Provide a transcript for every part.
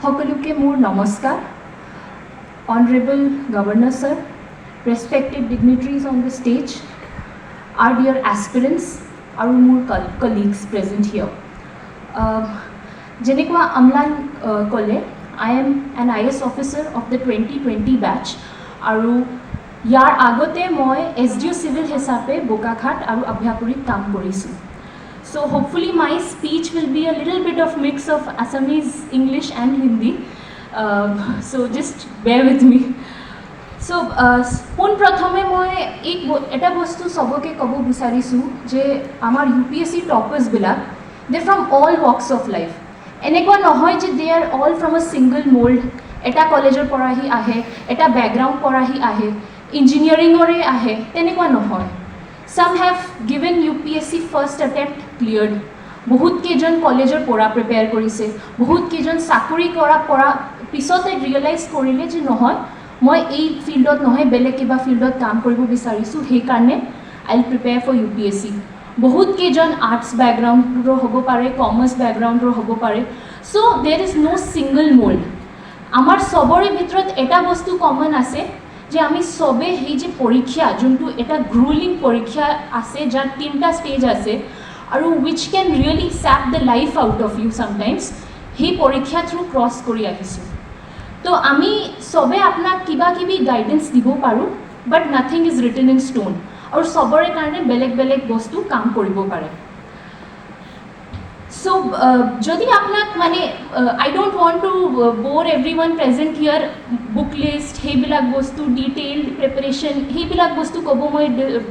সকলোকে মোৰ নমস্কাৰ। Honorable Governor Sir, respected dignitaries on the stage, our dear aspirants, আৰু মোৰ colleagues present here. যেনেকুৱা আমলান ক'লে, I am an IS officer of the 2020 batch, আৰু ইয়াৰ আগতে মই SDO civil হিচাপে বোকাখাট আৰু অভয়াপুৰীত কাম কৰিছোঁ। So hopefully my speech will be a little bit of mix of Assamese, English and Hindi. So just bear with me. So পোন প্ৰথমে মই এটা বস্তু সবকে ক'ব বিচাৰিছোঁ যে আমাৰ UPSC টপাৰ্ছবিলাক they from all walks of life. এনেকুৱা নহয় যে they are all from a single mould, এটা কলেজৰ পৰাহি আহে, এটা বেকগ্ৰাউণ্ড পৰাহি আহে, ইঞ্জিনিয়াৰিঙৰে আহে, তেনেকুৱা নহয়। Some have given UPSC first attempt cleared. বহুত কেইজন কলেজৰ পৰা প্ৰিপেয়াৰ কৰিছে, বহুত কেইজন চাকৰি পৰা পিছতে ৰিয়েলাইজ কৰিলে যে নহয় মই এই ফিল্ডত নহয় বেলেগ কিবা ফিল্ডত কাম কৰিব বিচাৰিছোঁ, সেইকাৰণে I will prepare for UPSC। বহুত কেইজন আৰ্টছ বেকগ্ৰাউণ্ডৰ হ'ব পাৰে, কমাৰ্চ বেকগ্ৰাউণ্ডৰ হ'ব পাৰে। চ' দেৰ ইজ ন' ছিংগল মোল্ড। আমাৰ চবৰে ভিতৰত এটা বস্তু কমন আছে যে আমি সবে সেই যে পৰীক্ষা যোনটো এটা গ্ৰুলিং পৰীক্ষা আছে যাৰ 3টা ষ্টেজ আছে আৰু which can really sap the life out of you sometimes, সেই পৰীক্ষা থ্ৰু ক্ৰছ কৰি আহিছোঁ। তো আমি সবে আপোনাক কিবা কিবি গাইডেন্স দিব পাৰোঁ, but nothing is written in stone, আৰু সবৰে কাৰণে বেলেগ বেলেগ বস্তু কাম কৰিব পাৰে। So যদি আপোনাক মানে I don't want to bore everyone present here, book list সেইবিলাক বস্তু detailed preparation সেইবিলাক বস্তু ক'ব মই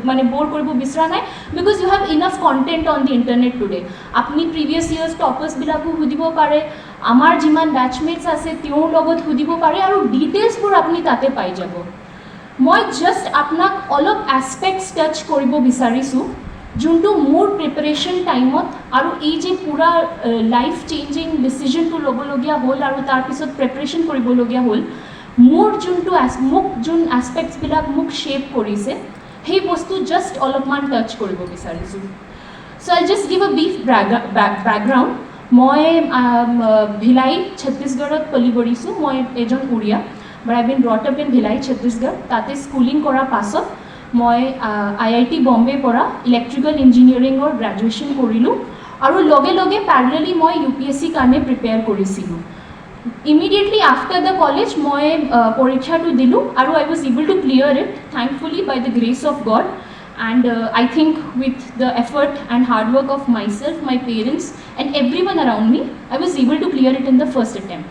মানে bore কৰিব বিচৰা নাই, because you have enough content on the internet today. আপুনি previous years toppers বিলাকো সুধিব পাৰে, আমাৰ যিমান batchmates আছে তেওঁৰ লগত সুধিব পাৰে, আৰু ডিটেইলছবোৰ আপুনি তাতে পাই যাব। মই জাষ্ট আপোনাক অলপ এছপেক্টছ টাচ কৰিব বিচাৰিছোঁ যোনটো মোৰ প্ৰিপাৰেশ্যন টাইমত আৰু এই যে পুৰা লাইফ চেঞ্জিং ডিচিশ্যনটো ল'বলগীয়া হ'ল আৰু তাৰপিছত প্ৰিপাৰেশ্যন কৰিবলগীয়া হ'ল, মোৰ যোনটো মোক যোন এছপেক্টছবিলাক মোক শ্বেপ কৰিছে সেই বস্তু জাষ্ট অলপমান টাচ কৰিব বিচাৰিছোঁ। So' I just give a brief background. মই ভিলাই ছত্তীশগড়ত পলি কৰিছোঁ। মই এজন Odia, but I been brought up in Bhilai Chhattisgarh. তাতে স্কুলিং কৰাৰ পাছত মই IIT বম্বেৰ পৰা ইলেক্ট্ৰিকেল ইঞ্জিনিয়াৰিঙৰ গ্ৰেজুৱেশ্যন কৰিলোঁ, আৰু লগে লগে পেৰেলেলি মই UPSC কাৰণে প্ৰিপেয়াৰ কৰিছিলোঁ। ইমিডিয়েটলি আফটাৰ দ্য কলেজ মই পৰীক্ষাটো দিলোঁ, আৰু I was able to clear it thankfully by the grace of God, and I think with the effort and hard work of myself, my parents and everyone around me, I was able to clear it in the first attempt.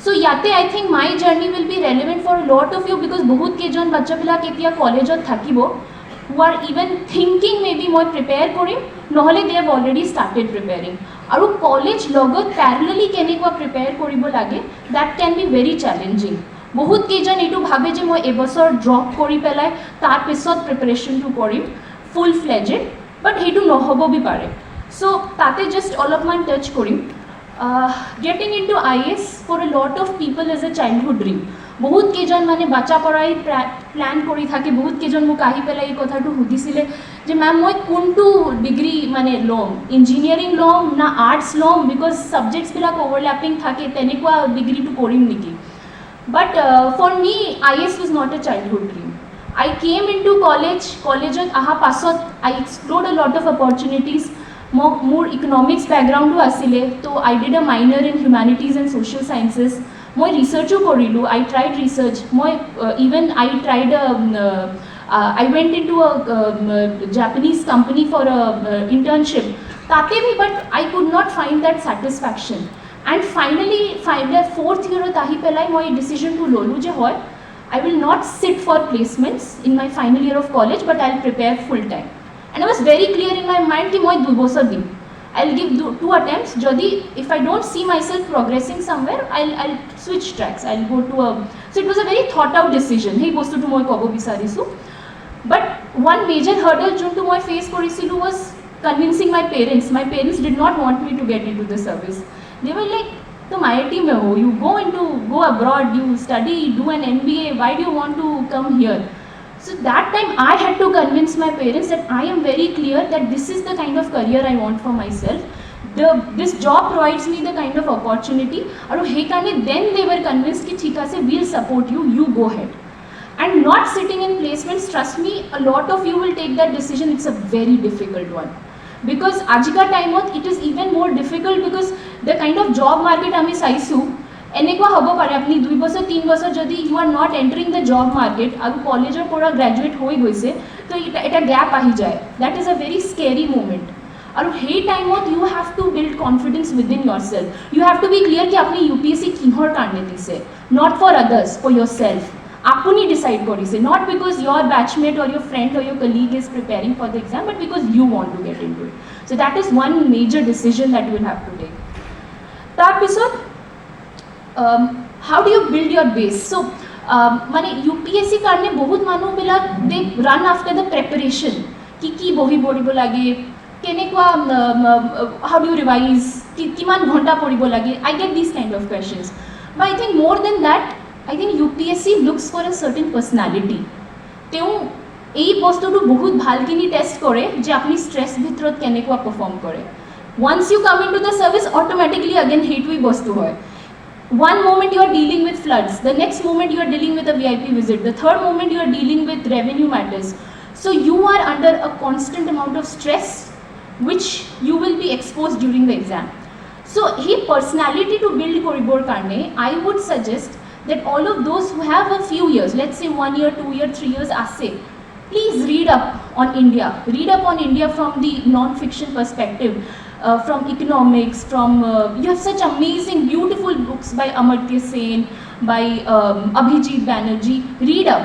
So ইয়াতে I think my journey will be relevant for a lot of you, because বহুত কেইজন বাচ্চাবিলাক এতিয়া কলেজত থাকিব who are even thinking maybe মই prepare কৰিম, নহ'লে they have already started preparing, আৰু college লগত parallelly কেনেকুৱা প্ৰিপেয়াৰ কৰিব লাগে that can be very challenging. বহুত কেইজন এইটো ভাবে যে মই এবছৰ ড্ৰপ কৰি পেলাই তাৰপিছত প্ৰিপাৰেশ্যনটো কৰিম ফুল ফ্লেজেড, বাট সেইটো নহ'ব পাৰে। চ' তাতে জাষ্ট অলপমান touch Karim. Getting into IS for a lot of people is a childhood dream. বহুত কেইজন মানে বাচ্চা পৰাই প্ল্যান কৰি থাকে। বহুত কেইজন মোক আহি পেলাই এই কথাটো সুধিছিলে যে মেম মই কোনটো ডিগ্ৰী মানে ল'ম, ইঞ্জিনিয়াৰিং ল'ম না আৰ্টছ ল'ম, বিকজ ছাবজেক্টছবিলাক অভাৰলেপিং থাকে, তেনেকুৱা ডিগ্ৰীটো কৰিম নেকি। But for me IS was not a childhood dream. I came into কলেজত অহাৰ পাছত I explored a lot of opportunities. মোৰ ইকনমিক্স বেকগ্ৰাউণ্ডো আছিলে, তো I did a minor in humanities and social sciences. মই ৰিচাৰ্চো কৰিলোঁ, আই ট্ৰাইড ৰিচাৰ্চ। মই even I tried I went into a Japanese company for internship, তাতে বি, but I could not find that satisfaction. And finally 4th yearত আহি পেলাই মই ডিচিশ্যনটো ল'লোঁ যে হয় I will not sit for placements in my final year of college, but I will prepare full time. And I was very clear in my mind कि मैं 2 বছৰ দিম। I'll give 2 attempts. Jodi, if I don't see myself progressing somewhere, I'll switch tracks. I'll go to a. So it was a very thought out decision. Hey, bostu to moi kobo bisarisu. But one major hurdle juntu moi face korisilu was convincing my parents. My parents did not want me to get into the service. They were like, "Tum IIT mein ho. You go abroad. You study. Do an MBA. Why do you want to come here?" So that time I had to convince my parents that I am very clear that this is the kind of career I want for myself. This job provides me the kind of opportunity. And then they were convinced that theek ase, we'll support you, you go ahead. And not sitting in placements, trust me, a lot of you will take that decision. It's a very difficult one. Because ajika time it is even more difficult because the kind of job market ami saisu, এনেকুৱা হ'ব পাৰে আপুনি 2 বছৰ 3 বছৰ যদি you are not entering the job market আৰু কলেজৰ পৰা গ্ৰেজুৱেট হৈ গৈছে তো এটা গ্যাপ আহি যায় that is a very scary moment আৰু সেই টাইমত you have to build confidence within yourself you have to be clear কি আপুনি UPSC কিহৰ কাৰণে দিছে not for others for yourself আপুনি ডিসাইড কৰিছে not because your batchmate or your friend or your colleague is preparing for the exam but because you want to get into it so that is one major decision that you will have to take তাৰপিছত how do you build your base? So মানে UPSC কাৰণে বহুত মানুহবিলাক they run after the preparation কি বহি পঢ়িব লাগে কেনেকুৱা how do you revise কিমান ঘণ্টা পঢ়িব লাগে I get these kind of questions but I think more than that I think UPSC looks for a certain personality তেওঁ এই বস্তুটো বহুত ভালখিনি টেষ্ট কৰে যে আপুনি ষ্ট্ৰেছ ভিতৰত কেনেকুৱা পাৰফৰ্ম কৰে once you come into the service automatically again হেইটোই বস্তু হয় One moment you are dealing with floods, the next moment you are dealing with a VIP visit, the third moment you are dealing with revenue matters. So you are under a constant amount of stress which you will be exposed during the exam. So he personality to build koribor karne, I would suggest that all of those who have a few years, let's say 1 year, 2 year, 3 years assay, please read up on India. Read up on India from the non-fiction perspective. From economics, from you have such amazing, beautiful books by Amartya Sen, by Abhijit Banerjee. Read up,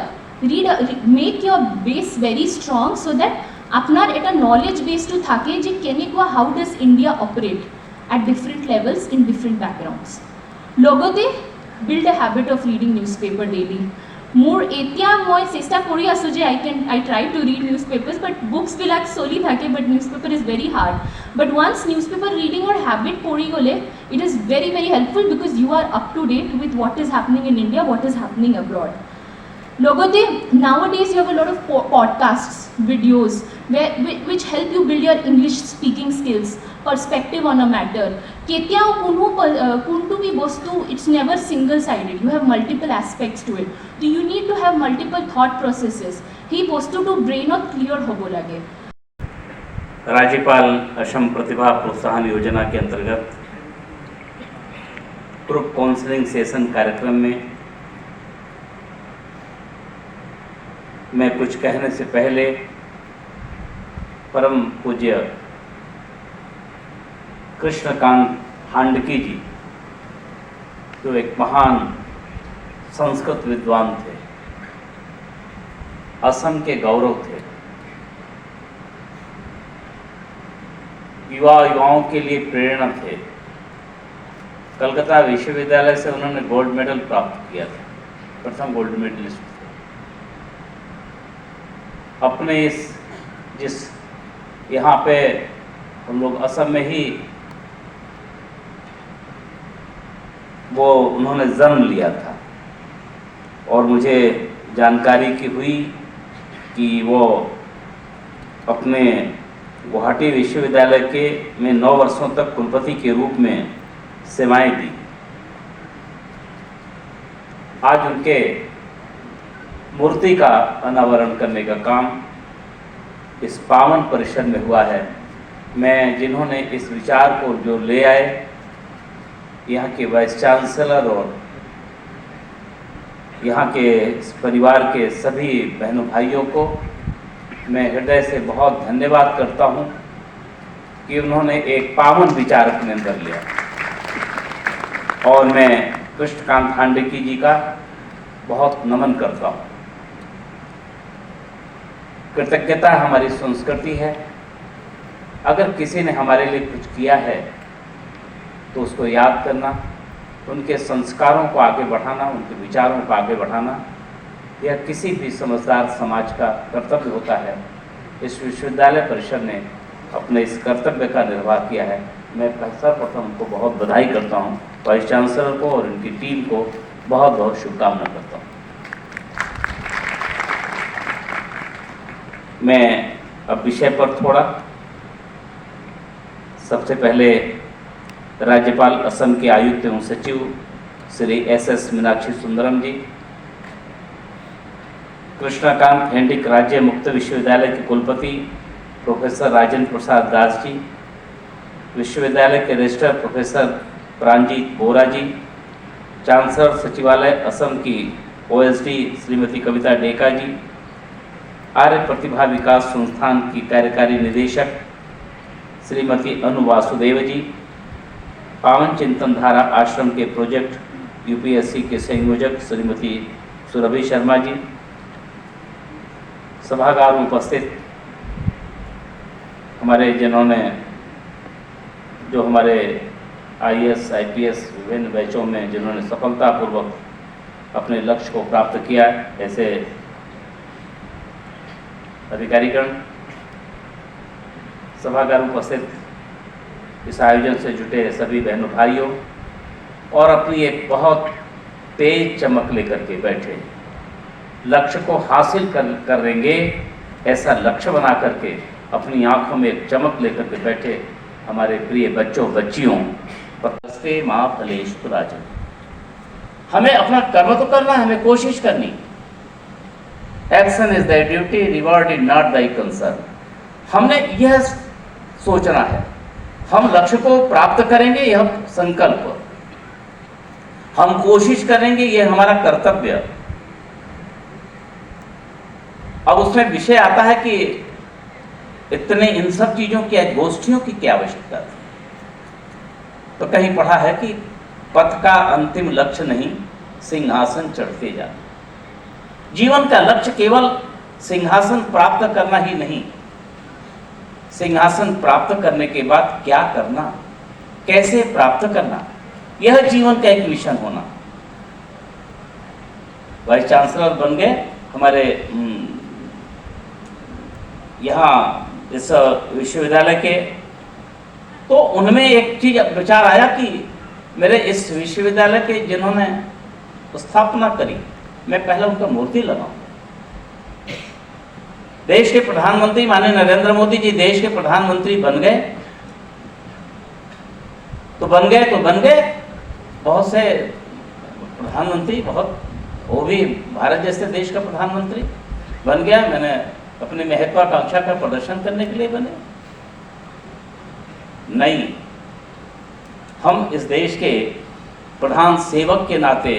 make your base very strong so that apnar eta knowledge base to thake je kenekwa how does India operate at different levels in different backgrounds. Logote build a habit of reading newspaper daily. More etia moi chesta kori asu je I try to read newspapers but books bilak soli thake but newspaper is very hard but once newspaper reading or habit pori gole it is very very helpful because you are up to date with what is happening in India what is happening abroad logote nowadays you have a lot of podcasts videos which help you build your English speaking skills perspective on a matter ketia kuntu bi bostu it's never single sided you have multiple aspects to it so you need to have multiple thought processes he bostu to brain or clear hobo lage राज्यपाल असम प्रतिभा प्रोत्साहन योजना के अंतर्गत group counselling session कार्यक्रम में मैं कुछ कहने से पहले परम पूज्य कृष्णकांत हांडकी जी जो एक महान संस्कृत विद्वान थे असम के गौरव थे युवाओं के लिए प्रेरणा थे कलकत्ता विश्वविद्यालय से उन्होंने गोल्ड मेडल प्राप्त किया था प्रथम गोल्ड मेडलिस्ट थे अपने जिस यहाँ पे हम लोग असम में ही वो उन्होंने जन्म लिया था और मुझे जानकारी की हुई कि वो अपने गुवाहाटी विश्वविद्यालय के में 9 वर्षों तक कुलपति के रूप में सेवाएं दी आज उनके मूर्ति का अनावरण करने का काम इस पावन परिषद में हुआ है मैं जिन्होंने इस विचार को जो ले आए यहाँ के वाइस चांसलर और यहाँ के परिवार के सभी बहनों भाइयों को मैं हृदय से बहुत धन्यवाद करता हूँ कि उन्होंने एक पावन विचार अपने अंदर लिया और मैं कृष्णकांत हांडकी जी का बहुत नमन करता हूँ कृतज्ञता हमारी संस्कृति है अगर किसी ने हमारे लिए कुछ किया है तो उसको याद करना, उनके संस्कारों को आगे बढ़ाना, उनके विचारों को आगे बढ़ाना, यह किसी भी समझदार समाज का कर्तव्य होता है। इस विश्वविद्यालय परिषद ने अपने इस कर्तव्य का निर्वाह किया है। मैं सर्वप्रथम उनको बहुत बधाई करता हूँ, वाइस चांसलर को और उनकी टीम को बहुत बहुत शुभकामना करता हूँ। मैं अब विषय पर थोड़ा, सबसे पहले राज्यपाल असम के आयुक्त एवं सचिव श्री एस मीनाक्षी सुंदरम जी, कृष्णकांत हेंडिक राज्य मुक्त विश्वविद्यालय के कुलपति प्रोफेसर राजेंद्र प्रसाद दास जी, विश्वविद्यालय के रजिस्ट्रार प्रोफेसर प्राणजीत बोरा जी, चांसलर सचिवालय असम की ओएसडी श्रीमती कविता डेका जी, आर्य प्रतिभा विकास संस्थान की कार्यकारी निदेशक श्रीमती अनु वासुदेव जी, पावन चिंतन धारा आश्रम के प्रोजेक्ट यूपीएससी के संयोजक श्रीमती सुरभि शर्मा जी, सभागार में उपस्थित हमारे जिन्होंने जो हमारे आईएएस आईपीएस विभिन्न बैचों में जिन्होंने सफलतापूर्वक अपने लक्ष्य को प्राप्त किया, ऐसे अधिकारीगण, सभागार में उपस्थित इस आयोजन से जुटे सभी बहनों भाइयों, और अपनी एक बहुत तेज चमक लेकर के बैठे, लक्ष्य को हासिल करेंगे ऐसा लक्ष्य बना करके अपनी आंखों में एक चमक लेकर के बैठे हमारे प्रिय बच्चों बच्चियों, पतस्ते माँ फलेषु राजन। हमें अपना कर्म तो करना है, हमें कोशिश करनी। Action is thy duty, reward is not thy concern. हमने यह सोचना है, हम लक्ष्य को प्राप्त करेंगे, यह संकल्प, हम कोशिश करेंगे, यह हमारा कर्तव्य। अब उसमें विषय आता है कि इतने इन सब चीजों की गोष्ठियों की क्या आवश्यकता थी। तो कहीं पढ़ा है कि पथ का अंतिम लक्ष्य नहीं, सिंहासन चढ़ते जाना। जीवन का लक्ष्य केवल सिंहासन प्राप्त करना ही नहीं, सिंहासन प्राप्त करने के बाद क्या करना, कैसे प्राप्त करना, यह जीवन का एक मिशन होना। वाइस चांसलर बन गए हमारे यहाँ इस विश्वविद्यालय के, तो उनमें एक चीज विचार आया कि मेरे इस विश्वविद्यालय के जिन्होंने स्थापना करी, मैं पहले उनका मूर्ति लगाऊं। देश के प्रधानमंत्री माननीय नरेंद्र मोदी जी देश के प्रधानमंत्री बन गए तो बन गए, बहुत से प्रधानमंत्री, बहुत वो भी भारत जैसे देश का प्रधानमंत्री बन गया। मैंने अपनी महत्वाकांक्षा का प्रदर्शन करने के लिए बने नहीं, हम इस देश के प्रधान सेवक के नाते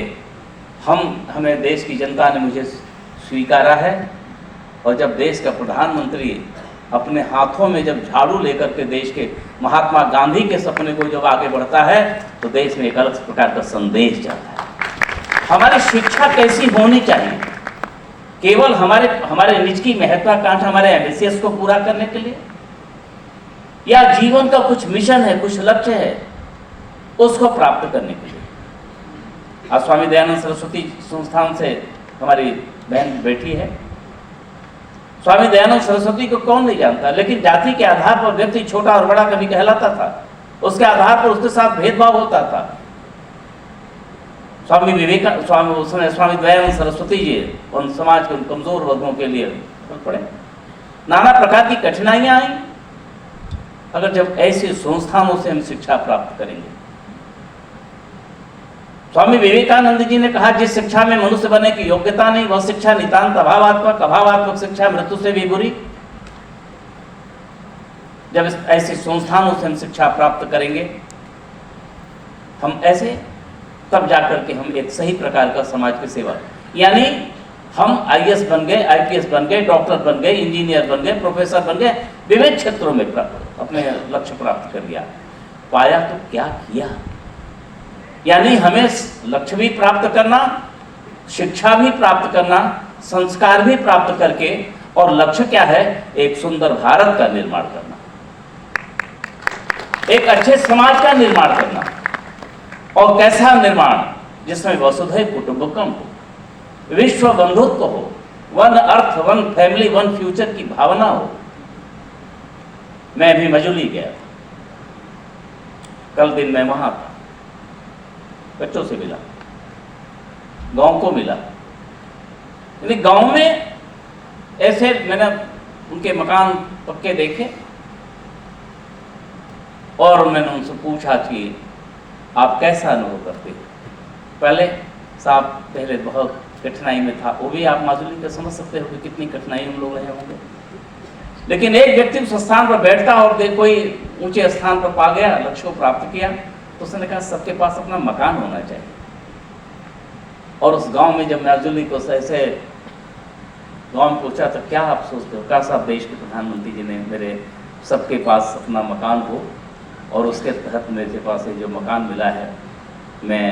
हमें देश की जनता ने मुझे स्वीकारा है। और जब देश का प्रधानमंत्री अपने हाथों में जब झाड़ू लेकर के देश के महात्मा गांधी के सपने को जब आगे बढ़ता है तो देश में एक अलग प्रकार का संदेश जाता है। हमारी शिक्षा कैसी होनी चाहिए, केवल हमारे निज की महत्वाकांक्षा, हमारे एम्बिशियस को पूरा करने के लिए, या जीवन का कुछ मिशन है, कुछ लक्ष्य है, उसको प्राप्त करने के लिए। आज स्वामी दयानंद सरस्वती संस्थान से हमारी बहन बैठी है। स्वामी दयानंद सरस्वती को कौन नहीं जानता, लेकिन जाति के आधार पर व्यक्ति छोटा और बड़ा कभी कहलाता था, उसके आधार पर उसके साथ भेदभाव होता था। स्वामी दयानंद सरस्वती जी उन समाज के उन कमजोर वर्गों के लिए पड़े, नाना प्रकार की कठिनाइयां आई। अगर जब ऐसे संस्थानों से हम शिक्षा प्राप्त करेंगे, स्वामी विवेकानंद जी ने कहा, जिस शिक्षा में मनुष्य बनने की योग्यता नहीं, वह शिक्षा नितांत अभावात्मक शिक्षा मृत्यु से भी बुरी। जब ऐसे संस्थानों से हम शिक्षा प्राप्त करेंगे, हम ऐसे तब जाकर के हम एक सही प्रकार का समाज की सेवा, यानी हम आईएएस बन गए, आईपीएस बन गए, डॉक्टर बन गए, इंजीनियर बन गए, प्रोफेसर बन गए, विविध क्षेत्रों में अपने लक्ष्य प्राप्त कर लिया। पाया तो क्या किया, यानी हमें लक्ष्य भी प्राप्त करना, शिक्षा भी प्राप्त करना, संस्कार भी प्राप्त करके, और लक्ष्य क्या है, एक सुंदर भारत का निर्माण करना। एक अच्छे समाज का निर्माण करना। और कैसा निर्माण? जिसमें वसुधैव कुटुंबकम हो, विश्व बंधुत्व हो, one earth, one family, one future की भावना हो। मैं भी मजूली गया था, कल दिन मैं वहां था, बच्चों से मिला, गांव को मिला। यानी गांव में ऐसे मैंने उनके मकान पक्के देखे और मैंने उनसे पूछा कि आप कैसा अनुभव करते हो? पहले साहब पहले बहुत कठिनाई में था, वो भी आप माजुली का समझ सकते हो कि कितनी कठिनाई उन लोग रहे होंगे। लेकिन एक व्यक्ति उस स्थान पर बैठता और कोई ऊंचे स्थान पर पा गया, लक्ष्य को प्राप्त किया, तो उसने कहा सबके पास अपना मकान होना चाहिए। और उस गांव में जब माजुली को ऐसे गांव में पूछा तो क्या आप सोचते हो? कहा साहब देश के प्रधानमंत्री जी ने मेरे सबके पास अपना मकान हो, और उसके तहत मेरे पास ये जो मकान मिला है, मैं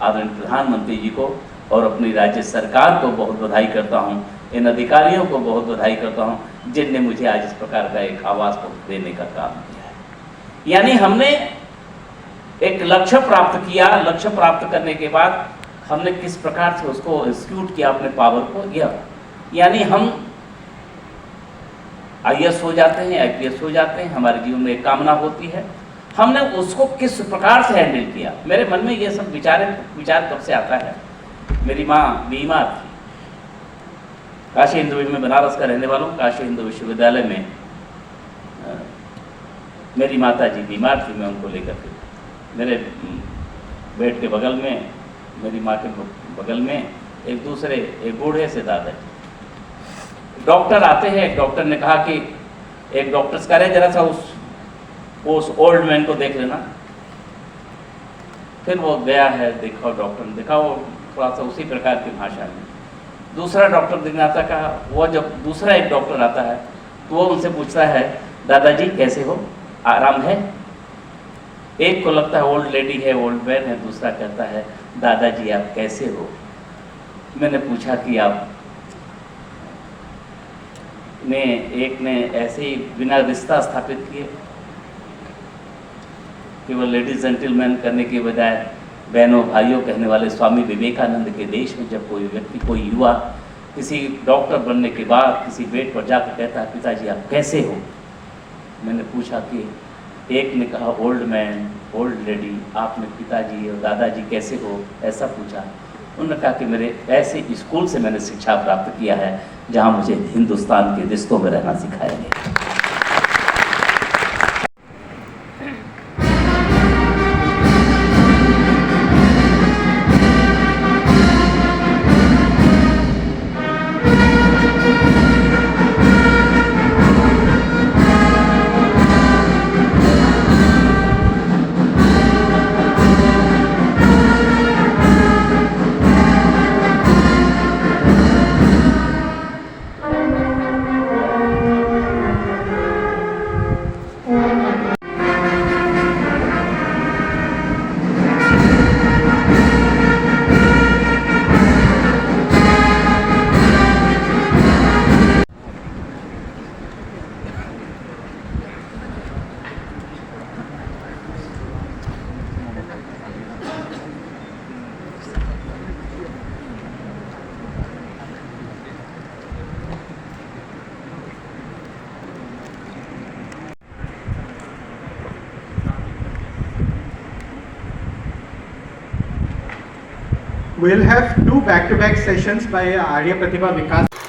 आदरणीय प्रधानमंत्री जी को और अपनी राज्य सरकार को बहुत बधाई करता हूँ, इन अधिकारियों को बहुत बधाई करता हूँ जिनने मुझे आज इस प्रकार का एक आवास देने का काम किया है। यानी हमने एक लक्ष्य प्राप्त किया, लक्ष्य प्राप्त करने के बाद हमने किस प्रकार से उसको एक्सिक्यूट किया अपने पावर को, यानी हम IAS हो जाते हैं, IPS हो जाते हैं, हमारे जीवन में एक कामना होती है, हमने उसको किस प्रकार से हैंडल किया। मेरे मन में ये सब विचार कब से आता है? मेरी माँ बीमार थी, काशी हिंदू में बनारस का रहने वाला हूँ, काशी हिंदू विश्वविद्यालय में मेरी माता जी बीमार थी, मैं उनको लेकर के मेरे बेड के बगल में, मेरी माँ के बगल में एक बूढ़े से दादाजी, डॉक्टर आते हैं। एक डॉक्टर ने कहा कि एक डॉक्टर कह रहे जरा सा उस ओल्ड मैन को देख लेना। फिर वो गया है, देखा, डॉक्टर ने देखा, वो थोड़ा सा उसी प्रकार की भाषा में। दूसरा डॉक्टर देखने आता, कहा वो जब दूसरा एक डॉक्टर आता है तो वो उनसे पूछता है दादाजी कैसे हो, आराम है? एक को लगता है ओल्ड लेडी है, ओल्ड मैन है, दूसरा कहता है दादाजी आप कैसे हो? मैंने पूछा कि आप एक ने ऐसे ही बिना रिश्ता स्थापित किए, केवल लेडीज जेंटलमैन करने के बजाय बहनों भाइयों कहने वाले स्वामी विवेकानंद के देश में जब कोई व्यक्ति, कोई युवा किसी डॉक्टर बनने के बाद किसी बेड पर जाकर कहता है पिताजी आप कैसे हो? मैंने पूछा कि एक ने कहा ओल्ड मैन, ओल्ड लेडी, आपने पिताजी और दादाजी कैसे हो ऐसा पूछा। उन्होंने कहा कि मेरे ऐसे स्कूल से मैंने शिक्षा प्राप्त किया है जहाँ मुझे हिंदुस्तान के रिश्तों में रहना सिखाया गया। We'll have two back-to-back sessions by Arya Pratibha Vikas.